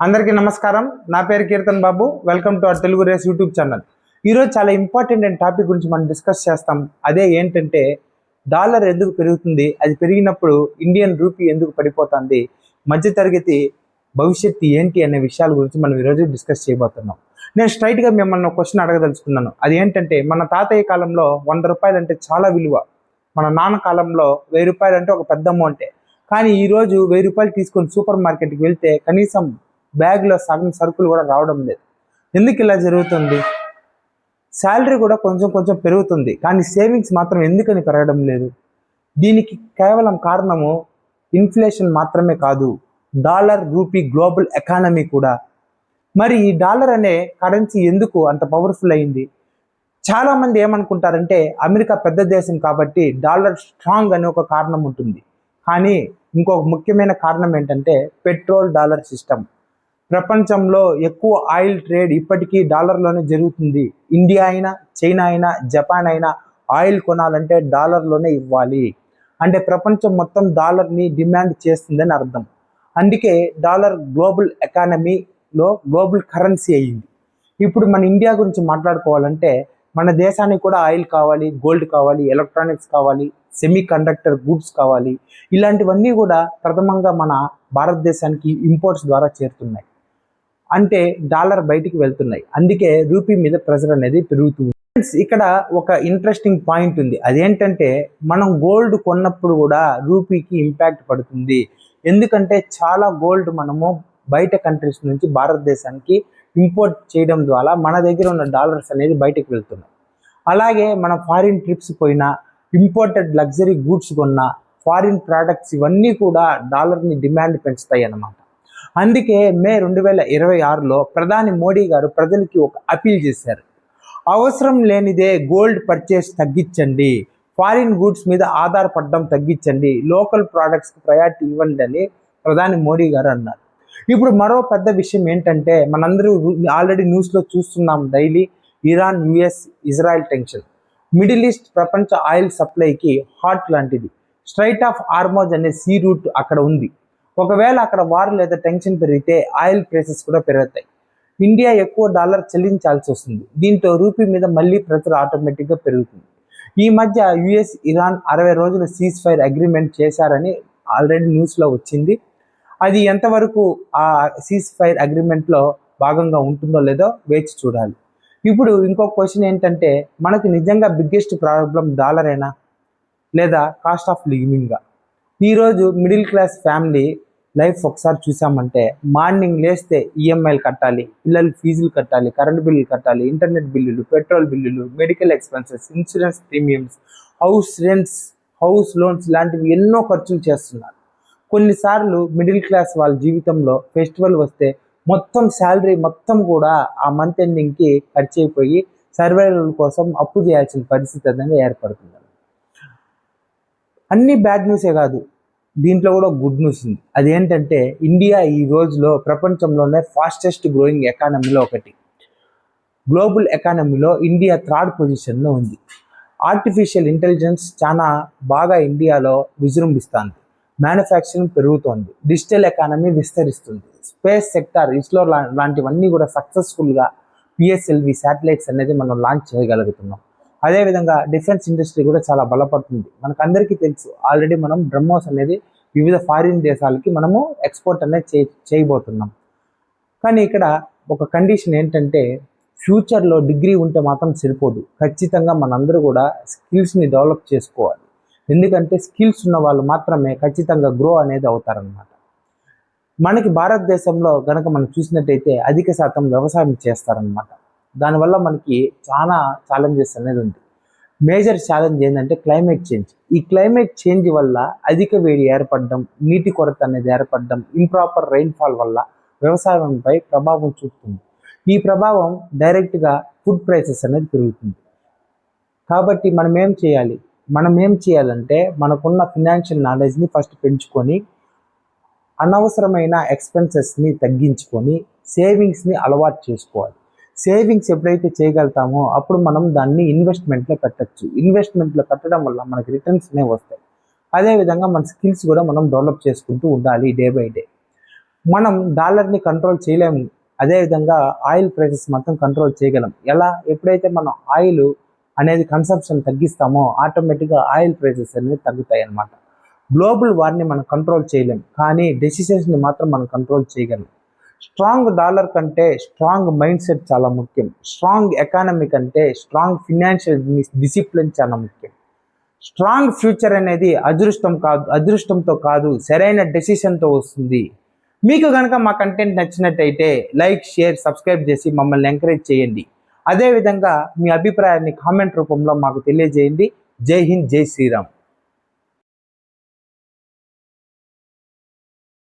అందరికీ నమస్కారం. నా పేరు Keerthan Babu. Welcome to our Telugu race YouTube channel. ఈరోజు చాలా ఇంపార్టెంట్ అయిన టాపిక్ గురించి మనం డిస్కస్ చేస్తాం. అదే ఏంటంటే డాలర్ ఎందుకు పెరుగుతుంది, అది పెరిగినప్పుడు ఇండియన్ రూపీ ఎందుకు పడిపోతుంది, మధ్యతరగతి భవిష్యత్తు ఏంటి అనే విషయాల గురించి మనం ఈరోజు డిస్కస్ చేయబోతున్నాం. నేను స్ట్రైట్గా మిమ్మల్ని ఒక క్వశ్చన్ అడగదలుచుకున్నాను. అది ఏంటంటే, మన తాతయ్య కాలంలో 100 రూపాయలు అంటే చాలా విలువ. మన నాన్న కాలంలో 1000 రూపాయలు అంటే ఒక పెద్ద అమౌంటే. కానీ ఈరోజు 1000 రూపాయలు తీసుకొని సూపర్ మార్కెట్కి వెళ్తే కనీసం బ్యాగ్లో సగం సరుకులు కూడా రావడం లేదు. ఎందుకు ఇలా జరుగుతుంది? శాలరీ కూడా కొంచెం కొంచెం పెరుగుతుంది, కానీ సేవింగ్స్ మాత్రం ఎందుకని పెరగడం లేదు? దీనికి కేవలం కారణము ఇన్ఫ్లేషన్ మాత్రమే కాదు, డాలర్ రూపీ గ్లోబల్ ఎకానమీ కూడా. మరి ఈ డాలర్ అనే కరెన్సీ ఎందుకు అంత పవర్ఫుల్ అయింది? చాలామంది ఏమనుకుంటారంటే, అమెరికా పెద్ద దేశం కాబట్టి డాలర్ స్ట్రాంగ్ అనే ఒక కారణం ఉంటుంది. కానీ ఇంకొక ముఖ్యమైన కారణం ఏంటంటే పెట్రోల్ డాలర్ సిస్టమ్. ప్రపంచంలో ఎక్కువ ఆయిల్ ట్రేడ్ ఇప్పటికీ డాలర్లోనే జరుగుతుంది. ఇండియా అయినా, చైనా అయినా, జపాన్ అయినా ఆయిల్ కొనాలంటే డాలర్లోనే ఇవ్వాలి. అంటే ప్రపంచం మొత్తం డాలర్ని డిమాండ్ చేస్తుందని అర్థం. అందుకే డాలర్ గ్లోబల్ ఎకానమీలో గ్లోబల్ కరెన్సీ అయ్యింది. ఇప్పుడు మన ఇండియా గురించి మాట్లాడుకోవాలంటే, మన దేశానికి కూడా ఆయిల్ కావాలి, గోల్డ్ కావాలి, ఎలక్ట్రానిక్స్ కావాలి, సెమీ కండక్టర్ గూడ్స్ కావాలి. ఇలాంటివన్నీ కూడా ప్రథమంగా మన భారతదేశానికి ఇంపోర్ట్స్ ద్వారా చేరుతున్నాయి. అంటే డాలర్ బయటికి వెళ్తున్నాయి. అందుకే రూపీ మీద ప్రెజర్ అనేది పెరుగుతుంది. ఇక్కడ ఒక ఇంట్రెస్టింగ్ పాయింట్ ఉంది. అదేంటంటే, మనం గోల్డ్ కొన్నప్పుడు కూడా రూపీకి ఇంపాక్ట్ పడుతుంది. ఎందుకంటే చాలా గోల్డ్ మనము బయట కంట్రీస్ నుంచి భారతదేశానికి ఇంపోర్ట్ చేయడం ద్వారా మన దగ్గర ఉన్న డాలర్స్ అనేది బయటకు వెళ్తున్నాయి. అలాగే మనం ఫారిన్ ట్రిప్స్ పోయినా, ఇంపోర్టెడ్ లగ్జరీ గూడ్స్ కొన్నా, ఫారిన్ ప్రోడక్ట్స్ ఇవన్నీ కూడా డాలర్ని డిమాండ్ పెంచుతాయి అన్నమాట. అందుకే మే 2026లో ప్రధాని మోడీ గారు ప్రజలకి ఒక అపీల్ చేశారు. అవసరం లేనిదే గోల్డ్ పర్చేస్ తగ్గించండి, ఫారిన్ గూడ్స్ మీద ఆధారపడడం తగ్గించండి, లోకల్ ప్రోడక్ట్స్కి ప్రయారిటీ ఇవ్వండి అని ప్రధాని మోడీ గారు అన్నారు. ఇప్పుడు మరో పెద్ద విషయం ఏంటంటే, మనందరూ ఆల్రెడీ న్యూస్లో చూస్తున్నాం daily, Iran, US, Israel tension. Middle east ప్రపంచ ఆయిల్ సప్లైకి హార్ట్ లాంటిది. స్ట్రైట్ ఆఫ్ హార్మోజ్ అనే సీ రూట్ అక్కడ ఉంది. ఒకవేళ అక్కడ వార్ లేదా టెన్షన్ పెరిగితే ఆయిల్ ప్రైసెస్ కూడా పెరుగుతాయి. ఇండియా ఎక్కువ డాలర్ చెల్లించాల్సి వస్తుంది. దీంతో రూపీ మీద మళ్ళీ ప్రెషర్ ఆటోమేటిక్గా పెరుగుతుంది. ఈ మధ్య యుఎస్, ఇరాన్ 60 రోజుల సీజ్ ఫైర్ అగ్రిమెంట్ చేశారని ఆల్రెడీ న్యూస్లో వచ్చింది. అది ఎంతవరకు ఆ సీజ్ ఫైర్ అగ్రిమెంట్లో భాగంగా ఉంటుందో లేదో వేచి చూడాలి. ఇప్పుడు ఇంకొక క్వశ్చన్ ఏంటంటే, మనకు నిజంగా బిగ్గెస్ట్ ప్రాబ్లం డాలరేనా లేదా కాస్ట్ ఆఫ్ లివింగా? ఈరోజు మిడిల్ క్లాస్ ఫ్యామిలీ లైఫ్ ఒకసారి చూసామంటే, మార్నింగ్ లేస్తే ఈఎంఐలు కట్టాలి, పిల్లల ఫీజులు కట్టాలి, కరెంట్ బిల్లులు కట్టాలి, ఇంటర్నెట్ బిల్లులు, పెట్రోల్ బిల్లులు, medical expenses, insurance premiums, house rents, house loans లాంటివి ఎన్నో ఖర్చులు చేస్తున్నారు. కొన్నిసార్లు మిడిల్ క్లాస్ వాళ్ళ జీవితంలో ఫెస్టివల్ వస్తే మొత్తం శాలరీ మొత్తం కూడా ఆ మంత్ ఎండింగ్కి ఖర్చు అయిపోయి సర్వైవల్ కోసం అప్పు చేయాల్సిన పరిస్థితి అనేది ఏర్పడుతుంది. అన్ని బ్యాడ్ న్యూసే కాదు, దీంట్లో కూడా గుడ్ న్యూస్ ఉంది. అదేంటంటే, ఇండియా ఈ రోజులో ప్రపంచంలోనే ఫాస్టెస్ట్ గ్రోయింగ్ ఎకానమీలో ఒకటి. గ్లోబల్ ఎకానమీలో ఇండియా 3rd పొజిషన్లో ఉంది. ఆర్టిఫిషియల్ ఇంటెలిజెన్స్ చాలా బాగా ఇండియాలో విజృంభిస్తుంది. మ్యానుఫ్యాక్చరింగ్ పెరుగుతోంది. డిజిటల్ ఎకానమీ విస్తరిస్తుంది. స్పేస్ సెక్టార్, ఇస్రో లాంటివన్నీ కూడా సక్సెస్ఫుల్గా పిఎస్ఎల్వి శాటిలైట్స్ అనేది మనం లాంచ్ చేయగలుగుతున్నాం. అదేవిధంగా డిఫెన్స్ ఇండస్ట్రీ కూడా చాలా బలపడుతుంది. మనకు అందరికీ తెలుసు, ఆల్రెడీ మనం బ్రహ్మోస్ అనేది వివిధ ఫారిన్ దేశాలకి మనము ఎక్స్పోర్ట్ అనేది చేయబోతున్నాం. కానీ ఇక్కడ ఒక కండిషన్ ఏంటంటే, ఫ్యూచర్లో డిగ్రీ ఉంటే మాత్రం సరిపోదు. ఖచ్చితంగా మనందరూ కూడా స్కిల్స్ని డెవలప్ చేసుకోవాలి. ఎందుకంటే స్కిల్స్ ఉన్న వాళ్ళు మాత్రమే ఖచ్చితంగా గ్రో అనేది అవుతారనమాట. మనకి భారతదేశంలో కనుక మనం చూసినట్టయితే అధిక శాతం వ్యవసాయం చేస్తారనమాట. దానివల్ల మనకి చాలా ఛాలెంజెస్ అనేది ఉంది. మేజర్ ఛాలెంజ్ ఏంటంటే క్లైమేట్ చేంజ్. ఈ క్లైమేట్ చేంజ్ వల్ల అధిక వేడి ఏర్పడడం, నీటి కొరత అనేది ఏర్పడడం, ఇంప్రాపర్ రైన్ఫాల్ వల్ల వ్యవసాయంపై ప్రభావం చూపుతుంది. ఈ ప్రభావం డైరెక్ట్గా ఫుడ్ ప్రైసెస్ అనేది పెరుగుతుంది. కాబట్టి మనం ఏం చేయాలంటే, మనకున్న ఫినాన్షియల్ నాలెడ్జ్ని ఫస్ట్ పెంచుకొని, అనవసరమైన ఎక్స్పెన్సెస్ని తగ్గించుకొని, సేవింగ్స్ని అలవాటు చేసుకోవాలి. సేవింగ్స్ ఎప్పుడైతే చేయగలుగుతామో అప్పుడు మనం దాన్ని ఇన్వెస్ట్మెంట్లో పెట్టచ్చు. ఇన్వెస్ట్మెంట్లో పెట్టడం వల్ల మనకి రిటర్న్స్నే వస్తాయి. అదేవిధంగా మన స్కిల్స్ కూడా మనం డెవలప్ చేసుకుంటూ ఉండాలి డే బై డే. మనం డాలర్ని కంట్రోల్ చేయలేము. అదేవిధంగా ఆయిల్ ప్రైసెస్ మాత్రం కంట్రోల్ చేయగలం. ఎలా? ఎప్పుడైతే మనం ఆయిల్ అనేది కన్సంప్షన్ తగ్గిస్తామో ఆటోమేటిక్గా ఆయిల్ ప్రైసెస్ అనేవి తగ్గుతాయి అన్నమాట. గ్లోబల్ వార్ని మనం కంట్రోల్ చేయలేం, కానీ డెసిషన్స్ని మాత్రం మనం కంట్రోల్ చేయగలం. స్ట్రాంగ్ డాలర్ కంటే స్ట్రాంగ్ మైండ్ సెట్ చాలా ముఖ్యం. స్ట్రాంగ్ ఎకానమీ కంటే స్ట్రాంగ్ ఫినాన్షియల్ డిసిప్లిన్ చాలా ముఖ్యం. స్ట్రాంగ్ ఫ్యూచర్ అనేది అదృష్టంతో కాదు, సరైన డెసిషన్తో వస్తుంది. మీకు కనుక మా కంటెంట్ నచ్చినట్టయితే లైక్, షేర్, సబ్స్క్రైబ్ చేసి మమ్మల్ని ఎంకరేజ్ చేయండి. అదేవిధంగా మీ అభిప్రాయాన్ని కామెంట్ రూపంలో మాకు తెలియజేయండి. జై హింద్, జై శ్రీరామ్.